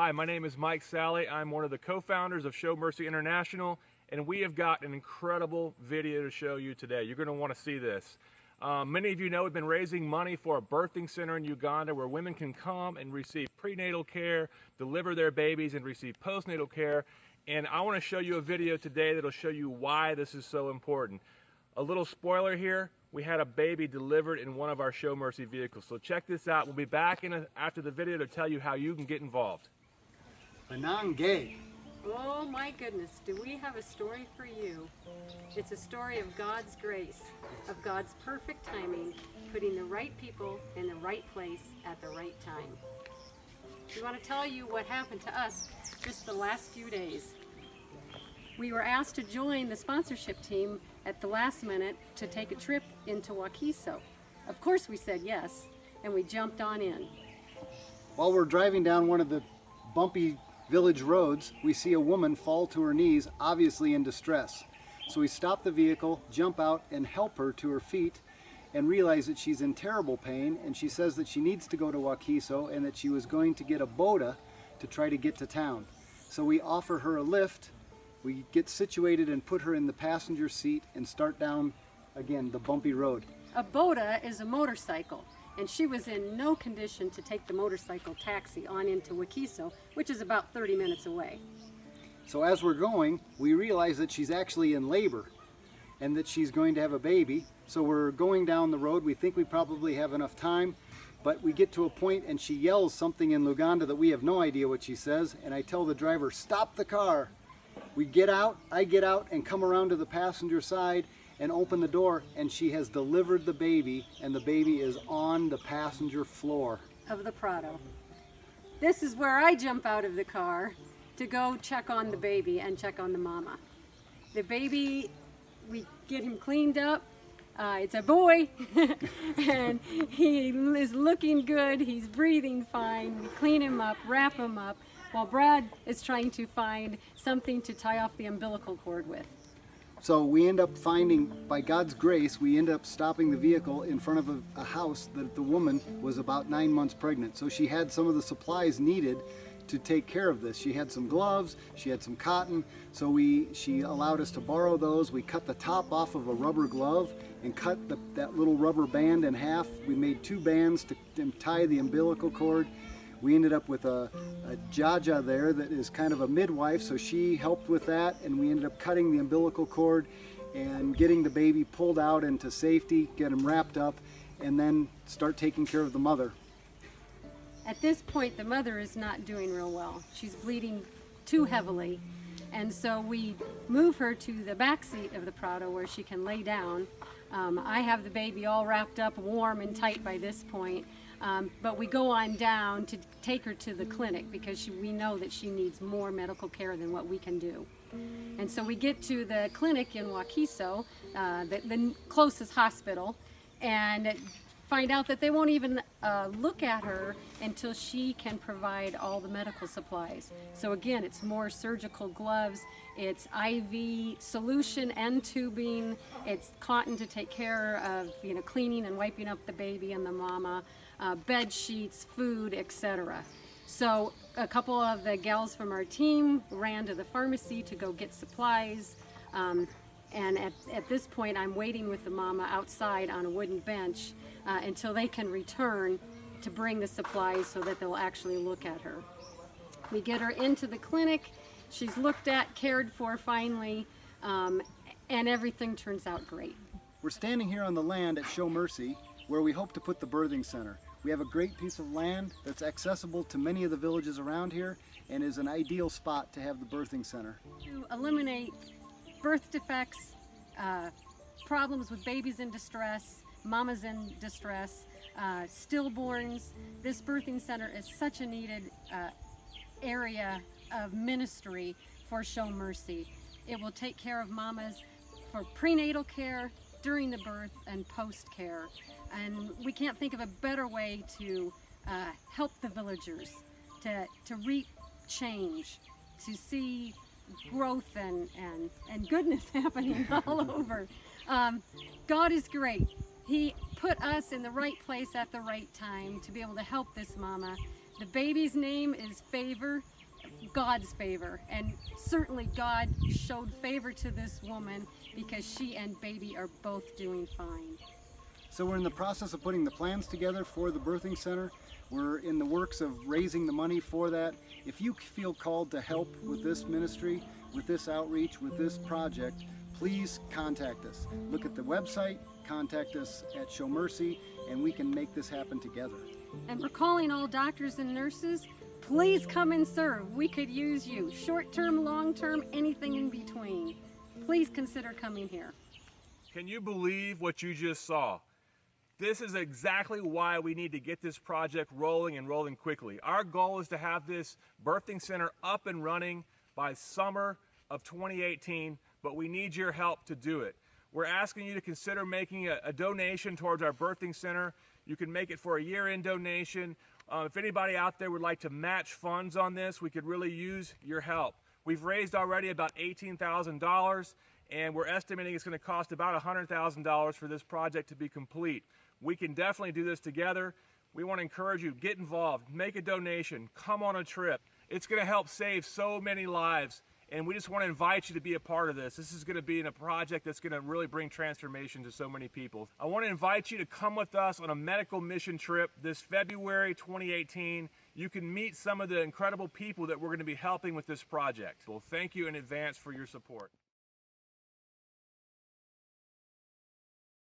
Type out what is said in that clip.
Hi, my name is Mike Sally. I'm one of the co-founders of Show Mercy International, and we have got an incredible video to show you today. You're going to want to see this. Many of you know we've been raising money for a birthing center in Uganda where women can come and receive prenatal care, deliver their babies, and receive postnatal care. And I want to show you a video today that'll show you why this is so important. A little spoiler here, we had a baby delivered in one of our Show Mercy vehicles. So check this out. We'll be back after the video to tell you how you can get involved. Benangay. Oh my goodness, do we have a story for you? It's a story of God's grace, of God's perfect timing, putting the right people in the right place at the right time. We want to tell you what happened to us just the last few days. We were asked to join the sponsorship team at the last minute to take a trip into Wakiso. Of course we said yes, and we jumped on in. While we're driving down one of the bumpy village roads, we see a woman fall to her knees, obviously in distress. So we stop the vehicle, jump out, and help her to her feet, and realize that she's in terrible pain, and she says that she needs to go to Wakiso and that she was going to get a boda to try to get to town. So we offer her a lift, we get situated and put her in the passenger seat and start down, again, the bumpy road. A boda is a motorcycle, and she was in no condition to take the motorcycle taxi on into Wakiso, which is about 30 minutes away. So as we're going, we realize that she's actually in labor and that she's going to have a baby. So we're going down the road. We think we probably have enough time, but we get to a point and she yells something in Uganda that we have no idea what she says, and I tell the driver, stop the car. We get out, I get out and come around to the passenger side and open the door, and she has delivered the baby, and the baby is on the passenger floor Of the Prado. This is where I jump out of the car to go check on the baby and check on the mama. The baby, we get him cleaned up. It's a boy, and he is looking good. He's breathing fine. We clean him up, wrap him up, while Brad is trying to find something to tie off the umbilical cord with. So we end up finding, by God's grace, we end up stopping the vehicle in front of a house that the woman was about 9 months pregnant. So she had some of the supplies needed to take care of this. She had some gloves, she had some cotton, so she allowed us to borrow those. We cut the top off of a rubber glove and cut that little rubber band in half. We made 2 bands to tie the umbilical cord. We ended up with a Jaja there that is kind of a midwife, so she helped with that, and we ended up cutting the umbilical cord and getting the baby pulled out into safety, get him wrapped up, and then start taking care of the mother. At this point, the mother is not doing real well. She's bleeding too heavily, and so we move her to the back seat of the Prado where she can lay down. I have the baby all wrapped up, warm and tight by this point. But we go on down to take her to the clinic because we know that she needs more medical care than what we can do. And so we get to the clinic in Wakiso, the closest hospital, and find out that they won't even look at her until she can provide all the medical supplies. So again, it's more surgical gloves, it's IV solution and tubing, it's cotton to take care of, cleaning and wiping up the baby and the mama, bed sheets, food, etc. So a couple of the gals from our team ran to the pharmacy to go get supplies, and at this point I'm waiting with the mama outside on a wooden bench until they can return to bring the supplies so that they'll actually look at her. We get her into the clinic, she's looked at, cared for finally, and everything turns out great. We're standing here on the land at Show Mercy where we hope to put the birthing center. We have a great piece of land that's accessible to many of the villages around here and is an ideal spot to have the birthing center. To eliminate birth defects, problems with babies in distress, mamas in distress, stillborns, this birthing center is such a needed area of ministry for Show Mercy. It will take care of mamas for prenatal care, during the birth, and post care. And we can't think of a better way to help the villagers, to reap change, to see growth and goodness happening all over. God is great. He put us in the right place at the right time to be able to help this mama The baby's name is Favor, God's favor, and certainly God showed favor to this woman because she and baby are both doing fine. So we're in the process of putting the plans together for the birthing center. We're in the works of raising the money for that. If you feel called to help with this ministry, with this outreach, with this project, please contact us. Look at the website, contact us at Show Mercy, and we can make this happen together. And we're calling all doctors and nurses, please come and serve. We could use you. Short-term, long-term, anything in between. Please consider coming here. Can you believe what you just saw? This is exactly why we need to get this project rolling and rolling quickly. Our goal is to have this birthing center up and running by summer of 2018, but we need your help to do it. We're asking you to consider making a donation towards our birthing center. You can make it for a year-end donation. If anybody out there would like to match funds on this, we could really use your help. We've raised already about $18,000, and we're estimating it's going to cost about $100,000 for this project to be complete. We can definitely do this together. We want to encourage you, get involved, make a donation, come on a trip. It's going to help save so many lives, and we just want to invite you to be a part of this. This is going to be in a project that's going to really bring transformation to so many people. I want to invite you to come with us on a medical mission trip this February 2018. You can meet some of the incredible people that we're going to be helping with this project. Well, thank you in advance for your support.